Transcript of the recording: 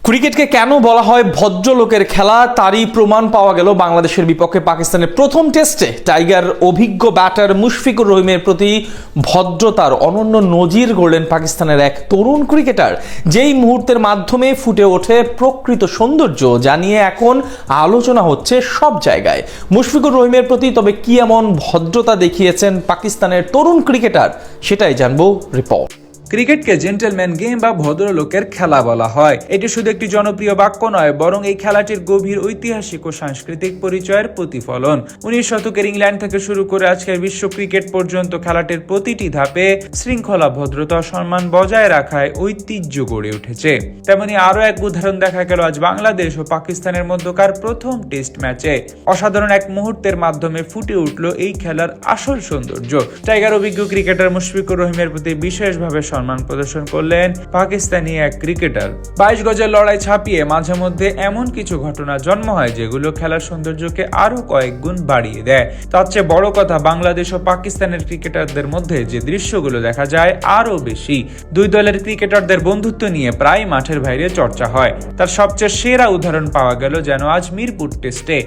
ক্রিকেটকে কেন বলা হয় ভদ্রলোকের খেলা তারই প্রমাণ পাওয়া গেল বাংলাদেশের বিপক্ষে পাকিস্তানের প্রথম টেস্টে। টাইগার অভিজ্ঞ ব্যাটার মুশফিকুর রহিমের প্রতি ভদ্রতার অনন্য নজির গড়লেন পাকিস্তানের এক তরুণ ক্রিকেটার, যেই মুহূর্তের মাধ্যমে ফুটে ওঠে প্রকৃত সৌন্দর্য, যা নিয়ে এখন আলোচনা হচ্ছে সব জায়গায়। মুশফিকুর রহিমের প্রতি তবে কি এমন ভদ্রতা দেখিয়েছেন পাকিস্তানের তরুণ ক্রিকেটার, সেটাই জানবো রিপোর্ট। ক্রিকেটকে জেন্টলম্যান গেম বা ভদ্রলোকের খেলা বলা হয়। এটি শুধু একটি জনপ্রিয় বাক্য নয়, বরং এই খেলাটির গভীর ঐতিহাসিক ও সাংস্কৃতিক পরিচয়ের প্রতিফলন। 19 শতকের ইংল্যান্ড থেকে শুরু করে আজকের বিশ্ব ক্রিকেট পর্যন্ত খেলাটির প্রতিটি ধাপে শৃঙ্খলা, ভদ্রতা ও সম্মান বজায় রাখায় ঐতিহ্য গড়ে উঠেছে। তেমনি আরো এক উদাহরণ দেখা গেল আজ বাংলাদেশ ও পাকিস্তানের মধ্যকার প্রথম টেস্ট ম্যাচে। অসাধারণ এক মুহূর্তের মাধ্যমে ফুটে উঠল এই খেলার আসল সৌন্দর্য। টাইগার অভিজ্ঞ ক্রিকেটার মুশফিকুর রহিমের প্রতি বিশেষভাবে সম্মান প্রদর্শন করলেন পাকিস্তানি এক ক্রিকেটার। 22 গজের লড়াই ছাপিয়ে মাঝে মধ্যে এমন কিছু ঘটনা জন্ম হয় যেগুলো খেলার সৌন্দর্যকে আরো কয়েক গুণ বাড়িয়ে দেয়। তার চেয়ে বড় কথা, বাংলাদেশ ও পাকিস্তানের ক্রিকেটারদের মধ্যে যে দৃশ্যগুলো দেখা যায় আরো বেশি। দুই দলের ক্রিকেটারদের বন্ধুত্ব নিয়ে প্রায় মাঠের বাইরে চর্চা হয়। তার সবচেয়ে সেরা উদাহরণ পাওয়া গেল যেন আজ মিরপুর টেস্টে।